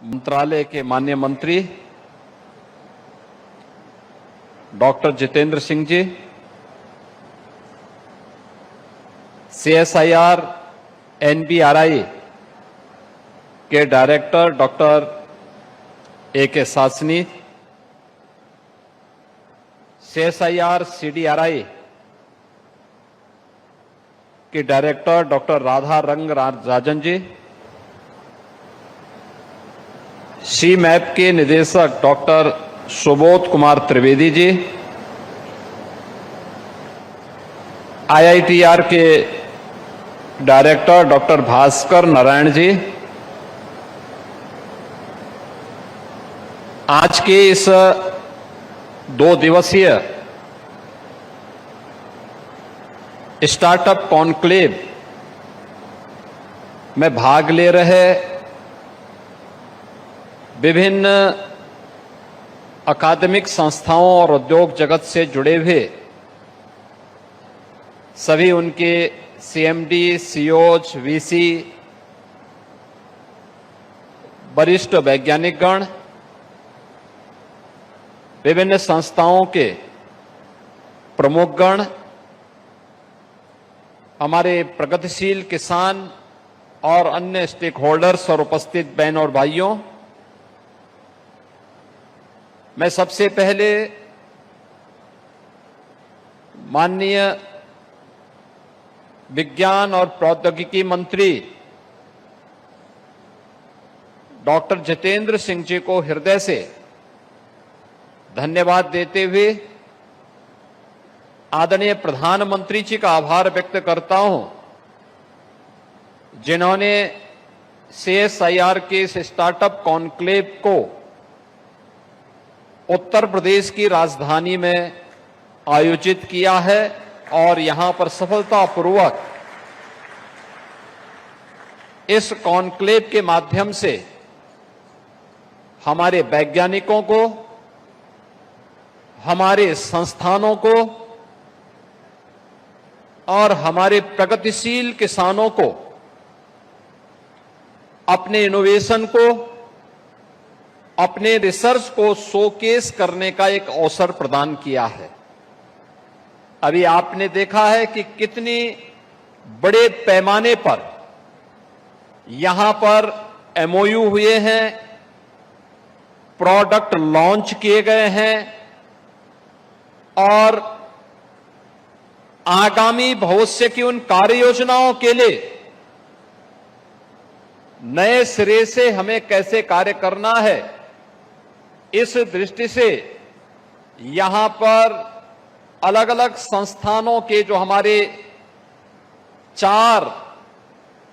मंत्रालय के माननीय मंत्री doctor Jitendra Singh ji, CSIR NBRI के डायरेक्टर डॉक्टर AK सासनी, CSIR CDRI के डायरेक्टर डॉक्टर राधा रंग राजन जी, CMAP के निदेशक डॉक्टर सुबोध कुमार त्रिवेदी जी, IITR के डायरेक्टर डॉक्टर भास्कर नारायण जी, आज के इस 2 दिवसीय स्टार्टअप कॉन्क्लेव में भाग ले रहे विभिन्न अकादमिक संस्थाओं और उद्योग जगत से जुड़े हुए सभी उनके CMD, CEOs, VC, वरिष्ठ वैज्ञानिकगण, विभिन्न संस्थाओं के प्रमुखगण, हमारे प्रगतिशील किसान और अन्य स्टेक होल्डर्स और उपस्थित बहन और भाइयों, मैं सबसे पहले माननीय विज्ञान और प्रौद्योगिकी मंत्री डॉक्टर जितेंद्र सिंह जी को हृदय से धन्यवाद देते हुए आदरणीय प्रधानमंत्री जी का आभार व्यक्त करता हूं, जिन्होंने CSIR के इस स्टार्टअप कॉन्क्लेव को उत्तर प्रदेश की राजधानी में आयोजित किया है और यहां पर सफलतापूर्वक इस कॉन्क्लेव के माध्यम से हमारे वैज्ञानिकों को, हमारे संस्थानों को और हमारे प्रगतिशील किसानों को अपने इनोवेशन को, अपने रिसर्च को शोकेस करने का एक अवसर प्रदान किया है। अभी आपने देखा है कि कितनी बड़े पैमाने पर यहां पर MOU हुए हैं, प्रोडक्ट लॉन्च किए गए हैं और आगामी भविष्य की उन कार्य योजनाओं के लिए नए सिरे से हमें कैसे कार्य करना है, इस दृष्टि से यहां पर अलग अलग संस्थानों के जो हमारे 4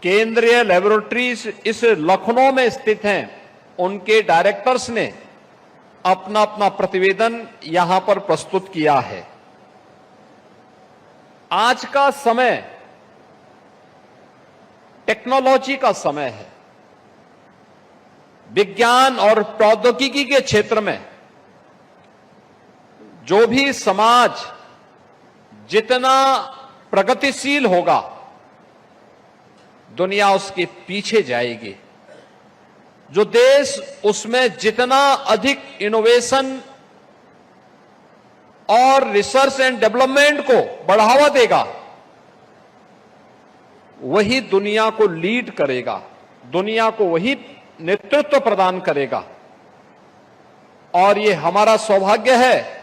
केंद्रीय लेबोरेटरीज इस लखनऊ में स्थित हैं, उनके डायरेक्टर्स ने अपना अपना प्रतिवेदन यहां पर प्रस्तुत किया है। आज का समय टेक्नोलॉजी का समय है। विज्ञान और प्रौद्योगिकी के क्षेत्र में जो भी समाज जितना प्रगतिशील होगा, दुनिया उसके पीछे जाएगी। जो देश उसमें जितना अधिक इनोवेशन और रिसर्च एंड डेवलपमेंट को बढ़ावा देगा, वही दुनिया को लीड करेगा, दुनिया को वही नेतृत्व प्रदान करेगा। और ये हमारा सौभाग्य है,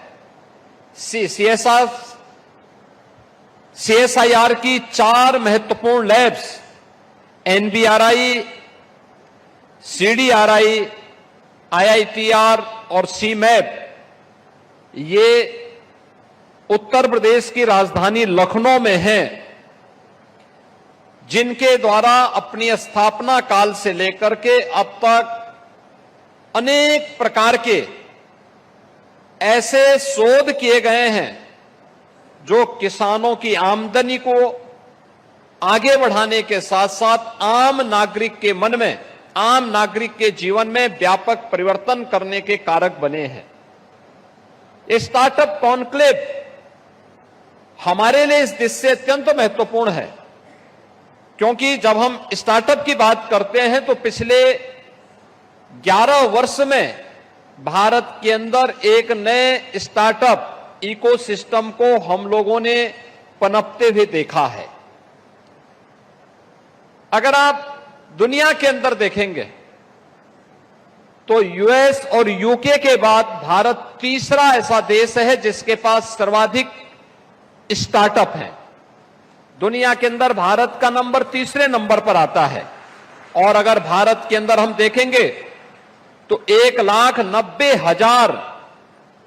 CSIR की 4 महत्वपूर्ण लैब्स NBRI, CDRI, IITR और CMAP, ये उत्तर प्रदेश की राजधानी लखनऊ में हैं, जिनके द्वारा अपनी स्थापना काल से लेकर के अब तक अनेक प्रकार के ऐसे शोध किए गए हैं जो किसानों की आमदनी को आगे बढ़ाने के साथ साथ आम नागरिक के मन में, आम नागरिक के जीवन में व्यापक परिवर्तन करने के कारक बने हैं। स्टार्टअप कॉन्क्लेव हमारे लिए इस दृष्टि से अत्यंत महत्वपूर्ण है, क्योंकि जब हम स्टार्टअप की बात करते हैं तो पिछले 11 वर्ष में भारत के अंदर एक नए स्टार्टअप इकोसिस्टम को हम लोगों ने पनपते हुए देखा है। अगर आप दुनिया के अंदर देखेंगे तो यूएस और यूके के बाद भारत तीसरा ऐसा देश है जिसके पास सर्वाधिक स्टार्टअप हैं। दुनिया के अंदर भारत का नंबर तीसरे नंबर पर आता है। और अगर भारत के अंदर हम देखेंगे तो 1,90,000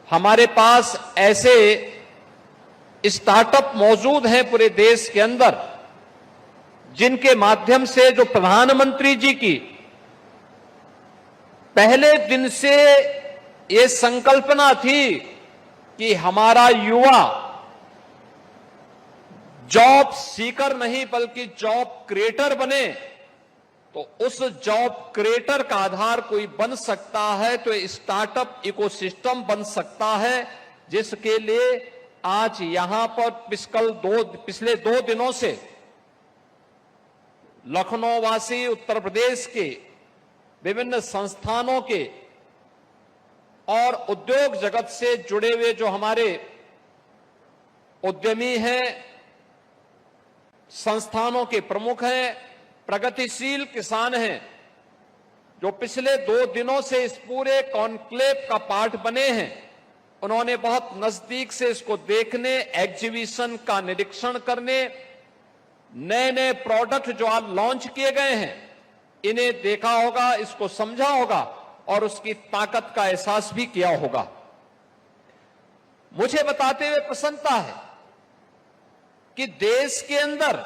हमारे पास ऐसे स्टार्टअप मौजूद हैं पूरे देश के अंदर, जिनके माध्यम से जो प्रधानमंत्री जी की पहले दिन से ये संकल्पना थी कि हमारा युवा जॉब सीकर नहीं बल्कि जॉब क्रिएटर बने, तो उस जॉब क्रिएटर का आधार कोई बन सकता है तो स्टार्टअप इकोसिस्टम बन सकता है, जिसके लिए आज यहां पर पिछले 2 दिनों से लखनऊ वासी, उत्तर प्रदेश के विभिन्न संस्थानों के और उद्योग जगत से जुड़े हुए जो हमारे उद्यमी हैं, संस्थानों के प्रमुख हैं, प्रगतिशील किसान हैं, जो पिछले 2 दिनों से इस पूरे कॉन्क्लेव का पार्ट बने हैं, उन्होंने बहुत नजदीक से इसको देखने, एग्जीबिशन का निरीक्षण करने, नए नए प्रोडक्ट जो आज लॉन्च किए गए हैं इन्हें देखा होगा, इसको समझा होगा और उसकी ताकत का एहसास भी किया होगा। मुझे बताते हुए प्रसन्नता है कि देश के अंदर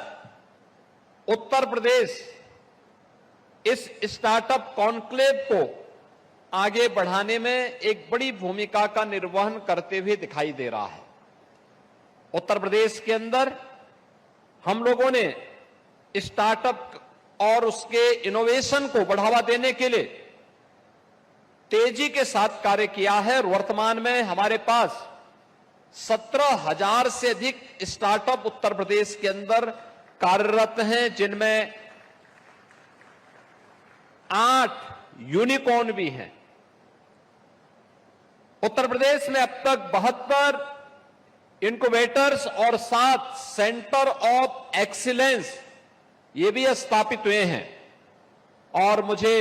उत्तर प्रदेश इस स्टार्टअप कॉन्क्लेव को आगे बढ़ाने में एक बड़ी भूमिका का निर्वहन करते हुए दिखाई दे रहा है। उत्तर प्रदेश के अंदर हम लोगों ने स्टार्टअप और उसके इनोवेशन को बढ़ावा देने के लिए तेजी के साथ कार्य किया है। वर्तमान में हमारे पास 17,000 से अधिक स्टार्टअप उत्तर प्रदेश के अंदर कार्यरत हैं, जिनमें 8 यूनिकॉर्न भी हैं। उत्तर प्रदेश में अब तक 72 इनक्यूबेटर्स और 7 सेंटर ऑफ एक्सीलेंस ये भी स्थापित हुए हैं। और मुझे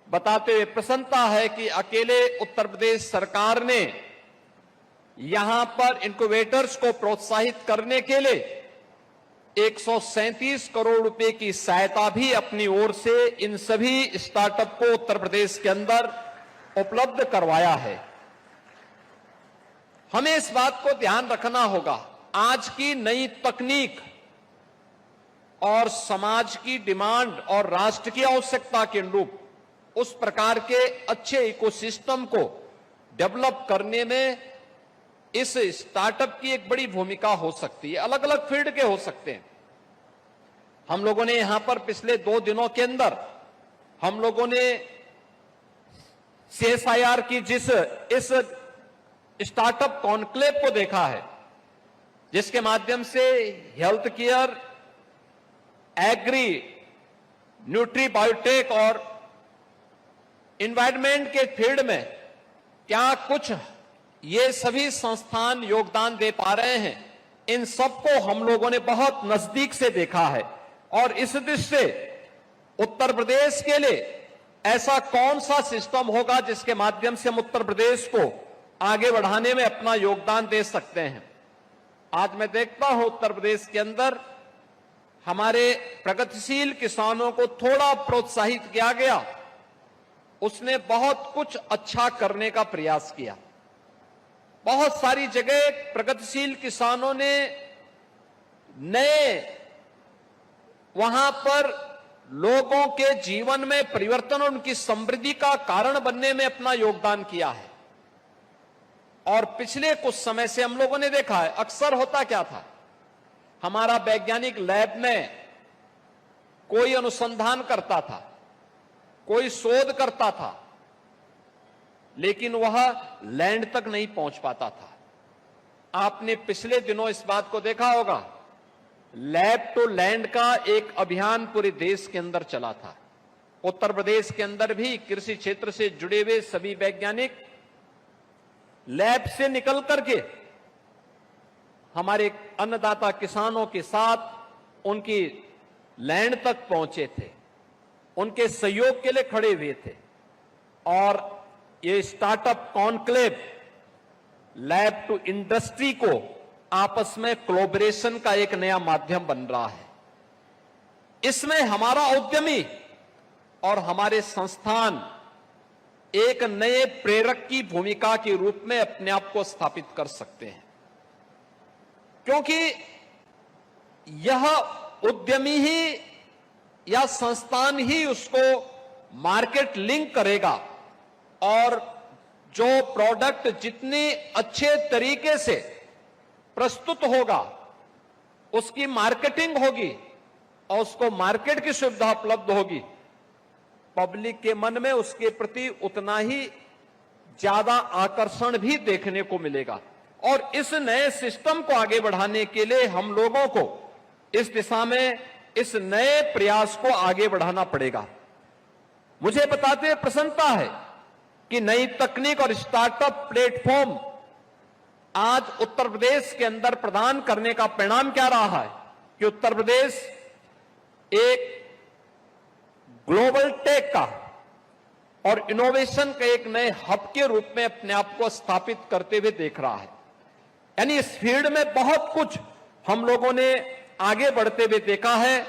बताते हुए प्रसन्नता है कि अकेले उत्तर प्रदेश सरकार ने यहां पर इनक्यूबेटर्स को प्रोत्साहित करने के लिए 137 करोड़ रुपए की सहायता भी अपनी ओर से इन सभी स्टार्टअप को उत्तर प्रदेश के अंदर उपलब्ध करवाया है। हमें इस बात को ध्यान रखना होगा, आज की नई तकनीक और समाज की डिमांड और राष्ट्र की आवश्यकता के अनुरूप उस प्रकार के अच्छे इकोसिस्टम को डेवलप करने में इस स्टार्टअप की एक बड़ी भूमिका हो सकती है। अलग अलग फील्ड के हो सकते हैं। हम लोगों ने यहां पर पिछले 2 दिनों के अंदर हम लोगों ने CSIR की इस स्टार्टअप कॉन्क्लेव को देखा है, जिसके माध्यम से health care, agri, nutri biotech और एनवायरनमेंट के फील्ड में क्या कुछ ये सभी संस्थान योगदान दे पा रहे हैं, इन सबको हम लोगों ने बहुत नजदीक से देखा है। और इस दृष्टि से उत्तर प्रदेश के लिए ऐसा कौन सा सिस्टम होगा जिसके माध्यम से हम उत्तर प्रदेश को आगे बढ़ाने में अपना योगदान दे सकते हैं। आज मैं देखता हूं उत्तर प्रदेश के अंदर हमारे प्रगतिशील किसानों को थोड़ा प्रोत्साहित किया गया, उसने बहुत कुछ अच्छा करने का प्रयास किया। बहुत सारी जगह प्रगतिशील किसानों ने नए वहां पर लोगों के जीवन में परिवर्तन और उनकी समृद्धि का कारण बनने में अपना योगदान किया है। और पिछले कुछ समय से हम लोगों ने देखा है, अक्सर होता क्या था, हमारा वैज्ञानिक लैब में कोई अनुसंधान करता था, कोई शोध करता था, लेकिन वह लैंड तक नहीं पहुंच पाता था। आपने पिछले दिनों इस बात को देखा होगा, लैब टू लैंड का एक अभियान पूरे देश के अंदर चला था। उत्तर प्रदेश के अंदर भी कृषि क्षेत्र से जुड़े हुए सभी वैज्ञानिक लैब से निकल करके हमारे अन्नदाता किसानों के साथ उनकी लैंड तक पहुंचे थे, उनके सहयोग के लिए खड़े हुए थे। और ये startup conclave lab to industry को आपस में कोलैबोरेशन का एक नया माध्यम बन रहा है। इसमें हमारा उद्यमी और हमारे संस्थान एक नए प्रेरक की भूमिका के रूप में अपने आप को स्थापित कर सकते हैं, क्योंकि यह उद्यमी ही या संस्थान ही उसको मार्केट लिंक करेगा और जो प्रोडक्ट जितने अच्छे तरीके से प्रस्तुत होगा, उसकी मार्केटिंग होगी और उसको मार्केट की सुविधा उपलब्ध होगी, पब्लिक के मन में उसके प्रति उतना ही ज्यादा आकर्षण भी देखने को मिलेगा। और इस नए सिस्टम को आगे बढ़ाने के लिए हम लोगों को इस दिशा में इस नए प्रयास को आगे बढ़ाना पड़ेगा। मुझे बताते हुए प्रसन्नता है कि नई तकनीक और स्टार्टअप प्लेटफॉर्म आज उत्तर प्रदेश के अंदर प्रदान करने का परिणाम क्या रहा है कि उत्तर प्रदेश एक ग्लोबल टेक का और इनोवेशन के एक नए हब के रूप में अपने आप को स्थापित करते हुए देख रहा है। यानी इस फील्ड में बहुत कुछ हम लोगों ने आगे बढ़ते हुए देखा है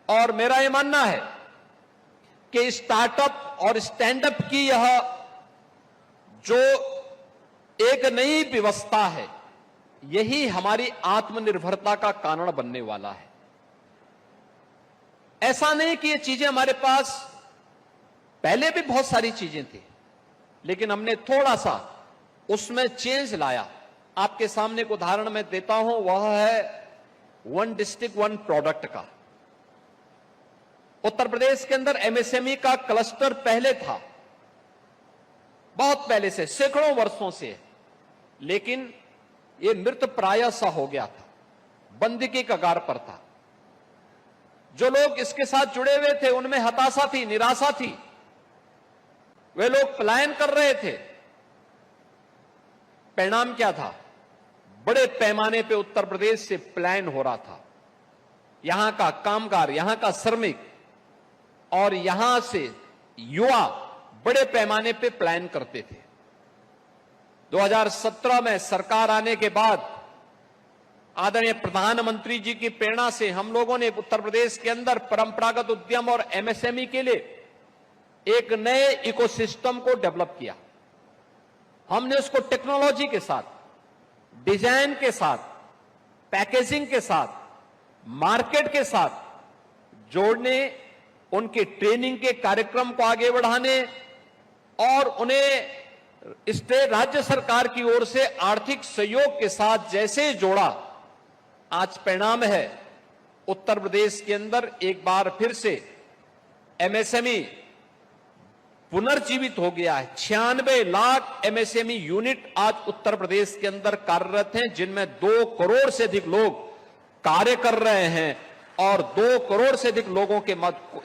और मेरा यह मानना है कि स्टार्टअप और स्टैंडअप की यह जो एक नई व्यवस्था है, यही हमारी आत्मनिर्भरता का कारण बनने वाला है। ऐसा नहीं कि ये चीजें हमारे पास पहले भी बहुत सारी चीजें थी, लेकिन हमने थोड़ा सा उसमें चेंज लाया। आपके सामने एक उदाहरण मैं देता हूं, वह है वन डिस्ट्रिक्ट वन प्रोडक्ट का। उत्तर प्रदेश के अंदर एमएसएमई का क्लस्टर पहले था, बहुत पहले से, सैकड़ों वर्षों से, लेकिन यह मृत प्राय सा हो गया था, बंदी की कगार पर था। जो लोग इसके साथ जुड़े हुए थे उनमें हताशा थी, निराशा थी, वे लोग पलायन कर रहे थे। परिणाम क्या था? बड़े पैमाने पे उत्तर प्रदेश से पलायन हो रहा था। यहां का कामगार, यहां का श्रमिक और यहां से युवा बड़े पैमाने पे पलायन करते थे। 2017 में सरकार आने के बाद आदरणीय प्रधानमंत्री जी की प्रेरणा से हम लोगों ने उत्तर प्रदेश के अंदर परंपरागत उद्यम और एमएसएमई के लिए एक नए इकोसिस्टम को डेवलप किया। हमने उसको टेक्नोलॉजी के साथ, डिजाइन के साथ, पैकेजिंग के साथ, मार्केट के साथ जोड़ने, उनके ट्रेनिंग के कार्यक्रम को आगे बढ़ाने और उन्हें स्टेट राज्य सरकार की ओर से आर्थिक सहयोग के साथ जैसे जोड़ा, आज परिणाम है उत्तर प्रदेश के अंदर एक बार फिर से एमएसएमई पुनर्जीवित हो गया है। 96 लाख एमएसएमई यूनिट आज उत्तर प्रदेश के अंदर कार्यरत हैं, जिनमें 2 करोड़ से अधिक लोग कार्य कर रहे हैं और 2 करोड़ से अधिक लोगों के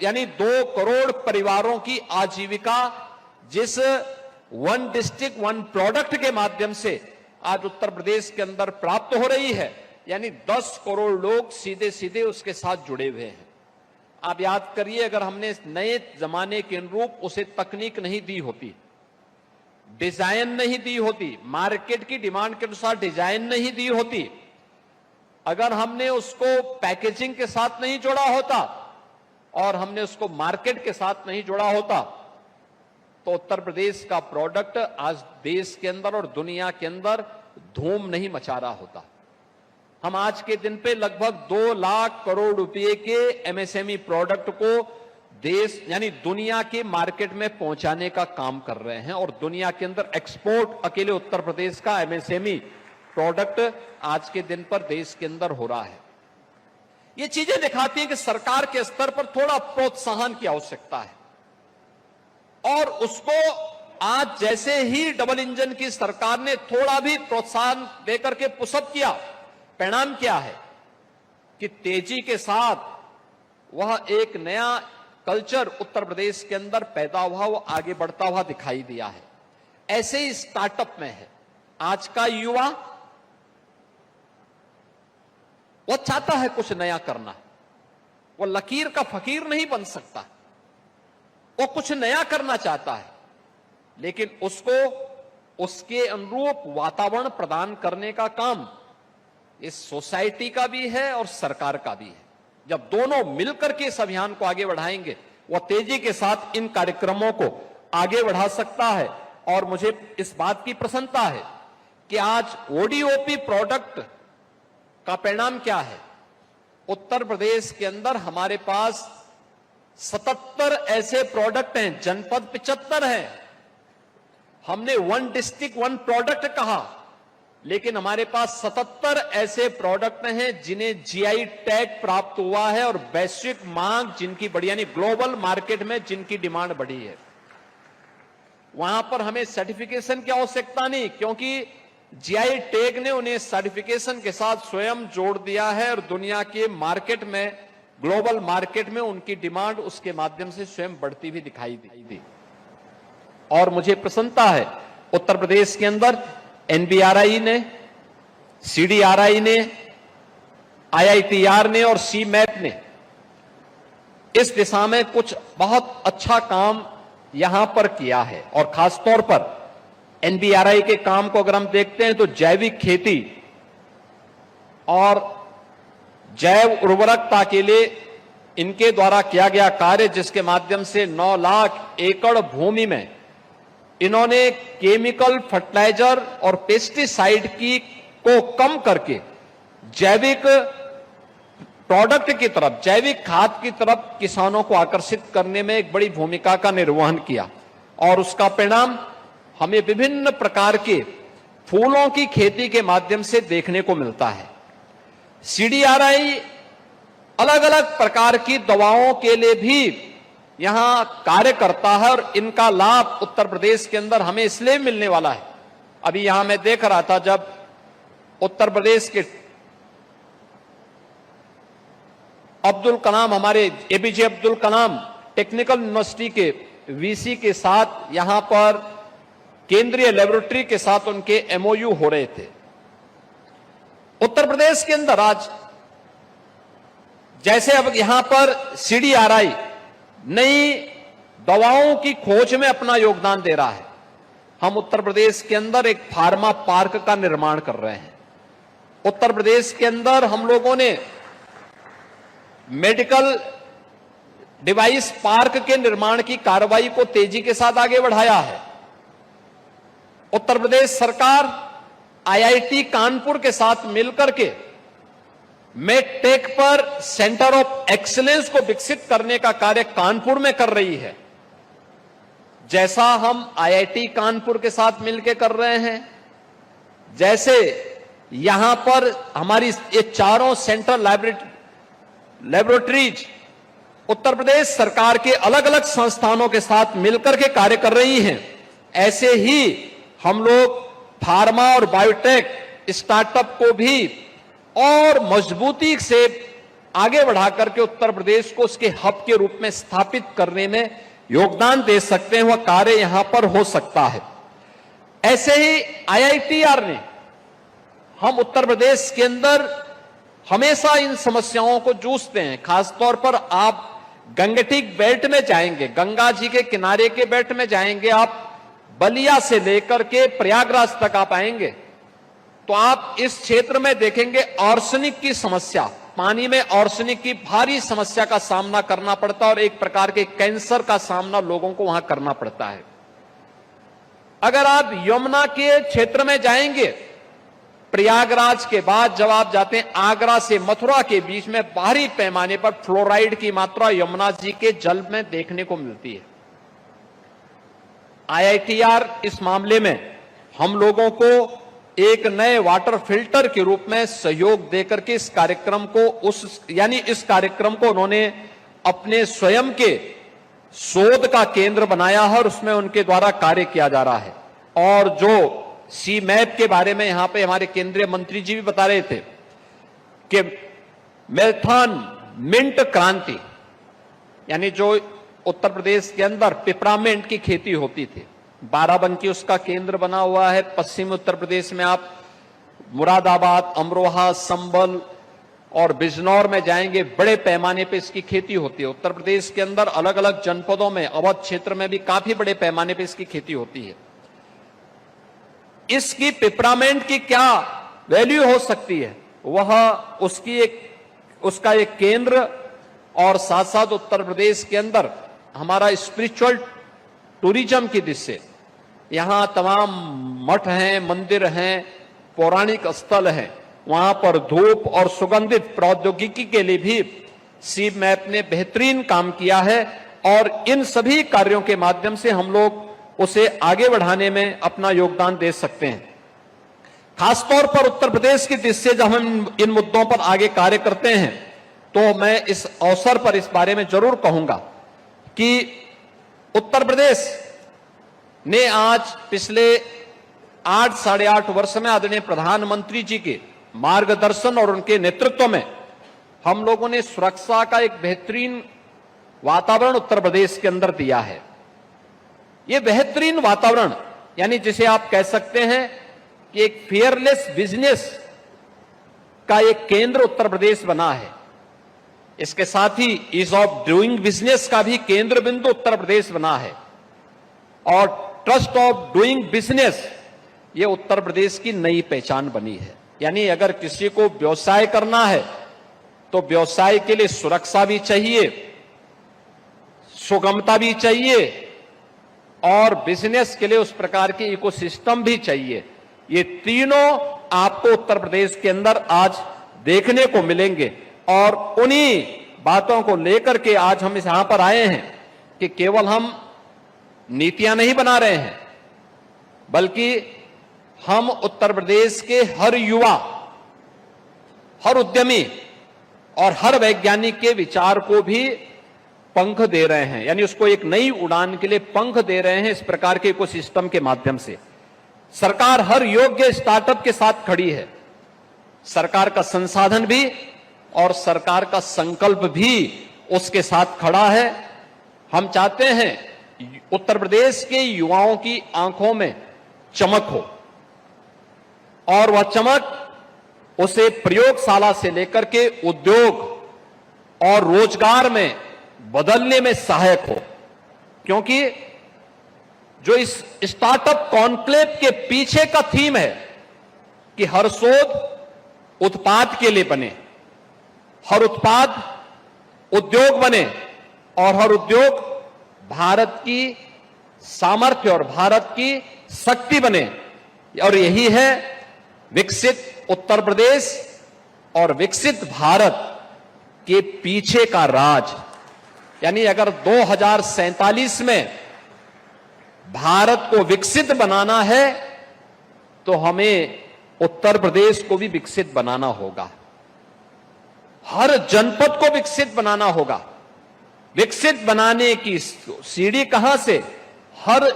यानी 2 करोड़ परिवारों की आजीविका जिस वन डिस्ट्रिक्ट वन प्रोडक्ट के माध्यम से आज उत्तर प्रदेश के अंदर प्राप्त हो रही है, यानी 10 करोड़ लोग सीधे सीधे उसके साथ जुड़े हुए हैं। आप याद करिए, अगर हमने नए जमाने के अनुरूप उसे तकनीक नहीं दी होती, डिजाइन नहीं दी होती, मार्केट की डिमांड के अनुसार डिजाइन नहीं दी होती, अगर हमने उसको पैकेजिंग के साथ नहीं जोड़ा होता और हमने उसको मार्केट के साथ नहीं जोड़ा होता, तो उत्तर प्रदेश का प्रोडक्ट आज देश के अंदर और दुनिया के अंदर धूम नहीं मचा रहा होता। हम आज के दिन पे लगभग 2 लाख करोड़ रुपए के एमएसएमई प्रोडक्ट को देश यानी दुनिया के मार्केट में पहुंचाने का काम कर रहे हैं और दुनिया के अंदर एक्सपोर्ट अकेले उत्तर प्रदेश का एमएसएमई प्रोडक्ट आज के दिन पर देश के अंदर हो रहा है। ये चीजें दिखाती हैं कि सरकार के स्तर पर थोड़ा प्रोत्साहन की आवश्यकता है और उसको आज जैसे ही डबल इंजन की सरकार ने थोड़ा भी प्रोत्साहन देकर के पुशअप किया, परिणाम क्या है कि तेजी के साथ वह एक नया कल्चर उत्तर प्रदेश के अंदर पैदा हुआ, वो आगे बढ़ता हुआ दिखाई दिया है। ऐसे ही स्टार्टअप में है। आज का युवा वो चाहता है कुछ नया करना, वो लकीर का फकीर नहीं बन सकता, वो कुछ नया करना चाहता है, लेकिन उसको उसके अनुरूप वातावरण प्रदान करने का काम इस सोसाइटी का भी है और सरकार का भी है। जब दोनों मिलकर के इस अभियान को आगे बढ़ाएंगे, वह तेजी के साथ इन कार्यक्रमों को आगे बढ़ा सकता है। और मुझे इस बात की प्रसन्नता है कि आज ओडीओपी प्रोडक्ट का परिणाम क्या है। उत्तर प्रदेश के अंदर हमारे पास 77 ऐसे प्रोडक्ट हैं, जनपद 75 हैं। हमने 1 डिस्ट्रिक्ट 1 प्रोडक्ट कहा, लेकिन हमारे पास 77 ऐसे प्रोडक्ट हैं जिन्हें जीआई टैग प्राप्त हुआ है और वैश्विक मांग जिनकी बढ़ी, यानी ग्लोबल मार्केट में जिनकी डिमांड बढ़ी है। वहां पर हमें सर्टिफिकेशन की आवश्यकता नहीं, क्योंकि जीआई टैग ने उन्हें सर्टिफिकेशन के साथ स्वयं जोड़ दिया है और दुनिया के मार्केट में, ग्लोबल मार्केट में उनकी डिमांड उसके माध्यम से स्वयं बढ़ती हुई दिखाई दी। और मुझे प्रसन्नता है उत्तर प्रदेश के अंदर एनबीआरआई ने, सीडीआरआई ने, आईआईटीआर ने और सीमैप ने इस दिशा में कुछ बहुत अच्छा काम यहां पर किया है। और खासतौर पर एनबीआरआई के काम को अगर हम देखते हैं तो जैविक खेती और जैव उर्वरकता के लिए इनके द्वारा किया गया कार्य, जिसके माध्यम से 9 लाख एकड़ भूमि में इन्होंने केमिकल फर्टिलाइजर और पेस्टिसाइड को कम करके जैविक प्रोडक्ट की तरफ, जैविक खाद की तरफ किसानों को आकर्षित करने में एक बड़ी भूमिका का निर्वहन किया। और उसका परिणाम हमें विभिन्न प्रकार के फूलों की खेती के माध्यम से देखने को मिलता है। सीडीआरआई अलग अलग प्रकार की दवाओं के लिए भी यहां कार्य करता है और इनका लाभ उत्तर प्रदेश के अंदर हमें इसलिए मिलने वाला है। अभी यहां मैं देख रहा था, जब उत्तर प्रदेश के अब्दुल कलाम, हमारे APJ Abdul Kalam technical university के वीसी के साथ यहां पर केंद्रीय लेबोरेटरी के साथ उनके एमओयू हो रहे थे। उत्तर प्रदेश के अंदर आज जैसे अब यहां पर सीडीआरआई नई दवाओं की खोज में अपना योगदान दे रहा है, हम उत्तर प्रदेश के अंदर एक फार्मा पार्क का निर्माण कर रहे हैं। उत्तर प्रदेश के अंदर हम लोगों ने मेडिकल डिवाइस पार्क के निर्माण की कार्रवाई को तेजी के साथ आगे बढ़ाया है। उत्तर प्रदेश सरकार आईआईटी कानपुर के साथ मिलकर के मेडटेक पर सेंटर ऑफ एक्सीलेंस को विकसित करने का कार्य कानपुर में कर रही है। जैसा हम आईआईटी कानपुर के साथ मिलकर कर रहे हैं, जैसे यहां पर हमारी ये चारों सेंट्रल लेबोरेटरीज उत्तर प्रदेश सरकार के अलग अलग संस्थानों के साथ मिलकर के कार्य कर रही हैं, ऐसे ही हम लोग फार्मा और बायोटेक स्टार्टअप को भी और मजबूती से आगे बढ़ाकर के उत्तर प्रदेश को उसके हब के रूप में स्थापित करने में योगदान दे सकते हैं। वह कार्य यहां पर हो सकता है। ऐसे ही आईआईटीआर ने, हम उत्तर प्रदेश के अंदर हमेशा इन समस्याओं को जूझते हैं। खासतौर पर आप गंगटिक बेल्ट में जाएंगे, गंगा जी के किनारे के बेल्ट में जाएंगे, आप बलिया से लेकर के प्रयागराज तक आप आएंगे तो आप इस क्षेत्र में देखेंगे आर्सेनिक की समस्या, पानी में आर्सेनिक की भारी समस्या का सामना करना पड़ता है और एक प्रकार के कैंसर का सामना लोगों को वहां करना पड़ता है। अगर आप यमुना के क्षेत्र में जाएंगे, प्रयागराज के बाद जब आप जाते हैं आगरा से मथुरा के बीच में, भारी पैमाने पर फ्लोराइड की मात्रा यमुना जी के जल में देखने को मिलती है। आईआईटीआर इस मामले में हम लोगों को एक नए वाटर फिल्टर के रूप में सहयोग देकर के इस कार्यक्रम को इस कार्यक्रम को उन्होंने अपने स्वयं के शोध का केंद्र बनाया है और उसमें उनके द्वारा कार्य किया जा रहा है। और जो सी मैप के बारे में यहां पे हमारे केंद्रीय मंत्री जी भी बता रहे थे कि मैराथन मिंट क्रांति, यानी जो उत्तर प्रदेश के अंदर पिपरामेंट की खेती होती थी, बाराबंकी उसका केंद्र बना हुआ है। पश्चिमी उत्तर प्रदेश में आप मुरादाबाद, अमरोहा, संभल और बिजनौर में जाएंगे, बड़े पैमाने पे इसकी खेती होती है। उत्तर प्रदेश के अंदर अलग अलग जनपदों में, अवध क्षेत्र में भी काफी बड़े पैमाने पे इसकी खेती होती है। इसकी पिपरामेंट की क्या वैल्यू हो सकती है, वह उसका एक केंद्र और साथ साथ उत्तर प्रदेश के अंदर हमारा स्पिरिचुअल टूरिज्म की दृष्टि से यहां तमाम मठ हैं, मंदिर हैं, पौराणिक स्थल हैं। वहां पर धूप और सुगंधित प्रौद्योगिकी के लिए भी सीड मैप ने बेहतरीन काम किया है और इन सभी कार्यों के माध्यम से हम लोग उसे आगे बढ़ाने में अपना योगदान दे सकते हैं। खासतौर पर उत्तर प्रदेश की दृष्टि से जब हम इन मुद्दों पर आगे कार्य करते हैं तो मैं इस अवसर पर इस बारे में जरूर कहूंगा कि उत्तर प्रदेश ने आज पिछले 8 साढ़े 8 वर्ष में आदरणीय प्रधानमंत्री जी के मार्गदर्शन और उनके नेतृत्व में हम लोगों ने सुरक्षा का एक बेहतरीन वातावरण उत्तर प्रदेश के अंदर दिया है। यह बेहतरीन वातावरण यानी जिसे आप कह सकते हैं कि एक फियरलेस बिजनेस का एक केंद्र उत्तर प्रदेश बना है। इसके साथ ही ईज ऑफ डूइंग बिजनेस का भी केंद्र बिंदु उत्तर प्रदेश बना है और ट्रस्ट ऑफ डूइंग बिजनेस ये उत्तर प्रदेश की नई पहचान बनी है। यानी अगर किसी को व्यवसाय करना है तो व्यवसाय के लिए सुरक्षा भी चाहिए, सुगमता भी चाहिए और बिजनेस के लिए उस प्रकार के इकोसिस्टम भी चाहिए। ये तीनों आपको उत्तर प्रदेश के अंदर आज देखने को मिलेंगे और उन्हीं बातों को लेकर के आज हम यहां पर आए हैं कि केवल हम नीतियां नहीं बना रहे हैं बल्कि हम उत्तर प्रदेश के हर युवा, हर उद्यमी और हर वैज्ञानिक के विचार को भी पंख दे रहे हैं। यानी उसको एक नई उड़ान के लिए पंख दे रहे हैं। इस प्रकार के इकोसिस्टम के माध्यम से सरकार हर योग्य स्टार्टअप के साथ खड़ी है। सरकार का संसाधन भी और सरकार का संकल्प भी उसके साथ खड़ा है। हम चाहते हैं उत्तर प्रदेश के युवाओं की आंखों में चमक हो और वह चमक उसे प्रयोगशाला से लेकर के उद्योग और रोजगार में बदलने में सहायक हो, क्योंकि जो इस स्टार्टअप कॉन्क्लेव के पीछे का थीम है कि हर शोध उत्पाद के लिए बने, हर उत्पाद उद्योग बने और हर उद्योग भारत की सामर्थ्य और भारत की शक्ति बने। और यही है विकसित उत्तर प्रदेश और विकसित भारत के पीछे का राज। यानी अगर 2047 में भारत को विकसित बनाना है तो हमें उत्तर प्रदेश को भी विकसित बनाना होगा, हर जनपद को विकसित बनाना होगा। विकसित बनाने की सीढ़ी कहां से? हर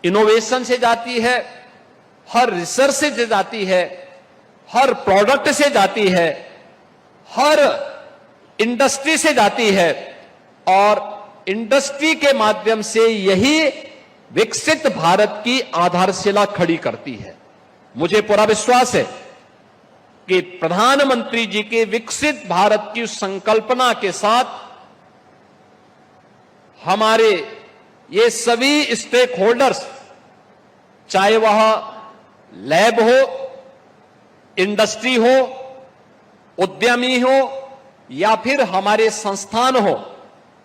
इनोवेशन से जाती है, हर रिसर्च से जाती है, हर प्रोडक्ट से जाती है, हर इंडस्ट्री से जाती है और इंडस्ट्री के माध्यम से यही विकसित भारत की आधारशिला खड़ी करती है। मुझे पूरा विश्वास है कि प्रधानमंत्री जी के विकसित भारत की संकल्पना के साथ हमारे ये सभी स्टेक होल्डर्स, चाहे वह लैब हो, इंडस्ट्री हो, उद्यमी हो या फिर हमारे संस्थान हो,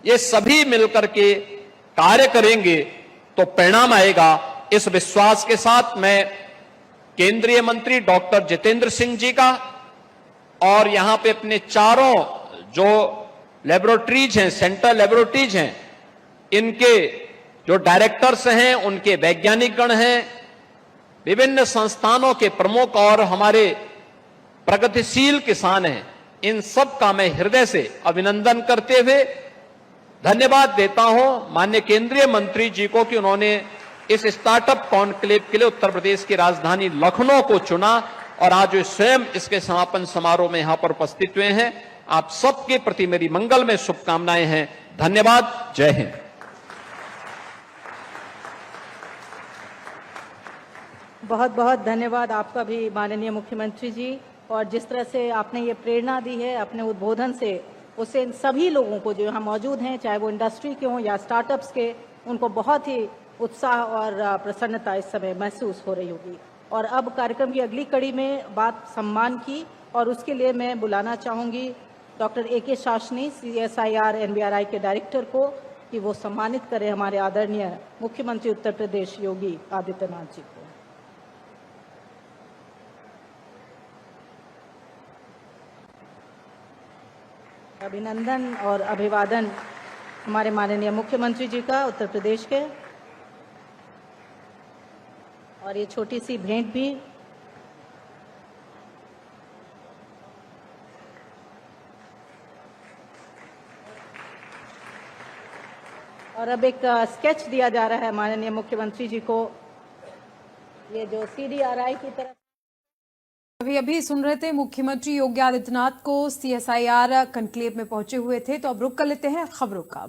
ये सभी मिलकर के कार्य करेंगे तो परिणाम आएगा। इस विश्वास के साथ मैं केंद्रीय मंत्री डॉक्टर जितेंद्र सिंह जी का और यहां पे अपने चारों जो लेबोरेटरीज हैं, सेंट्रल लेबोरेटरीज हैं, इनके जो डायरेक्टर्स हैं, उनके वैज्ञानिक गण हैं, विभिन्न संस्थानों के प्रमुख और हमारे प्रगतिशील किसान हैं, इन सब का मैं हृदय से अभिनंदन करते हुए धन्यवाद देता हूं माननीय केंद्रीय मंत्री जी को कि उन्होंने इस स्टार्टअप कॉन्क्लेव के लिए उत्तर प्रदेश की राजधानी लखनऊ को चुना और आज वे स्वयं इसके समापन समारोह में यहां पर उपस्थित हुए हैं। आप सबके प्रति मेरी मंगलमय शुभकामनाएं हैं। धन्यवाद। जय हिंद। बहुत बहुत धन्यवाद आपका भी माननीय मुख्यमंत्री जी। और जिस तरह से आपने ये प्रेरणा दी है अपने उद्बोधन से, उससे इन सभी लोगों को जो यहाँ मौजूद हैं, चाहे वो इंडस्ट्री के हों या स्टार्टअप्स के, उनको बहुत ही उत्साह और प्रसन्नता इस समय महसूस हो रही होगी। और अब कार्यक्रम की अगली कड़ी में बात सम्मान की, और उसके लिए मैं बुलाना चाहूँगी doctor AK Shasni, CSIR NBRI के डायरेक्टर को, कि वो सम्मानित करें हमारे आदरणीय मुख्यमंत्री उत्तर प्रदेश योगी आदित्यनाथ जी को। अभिनंदन और अभिवादन हमारे माननीय मुख्यमंत्री जी का उत्तर प्रदेश के। और ये छोटी सी भेंट भी। और अब एक स्केच दिया जा रहा है माननीय मुख्यमंत्री जी को, ये जो CDRI की तरफ। अभी सुन रहे थे मुख्यमंत्री योगी आदित्यनाथ को CSIR कॉन्क्लेव में पहुंचे हुए थे। तो अब रुक कर लेते हैं खबरों का।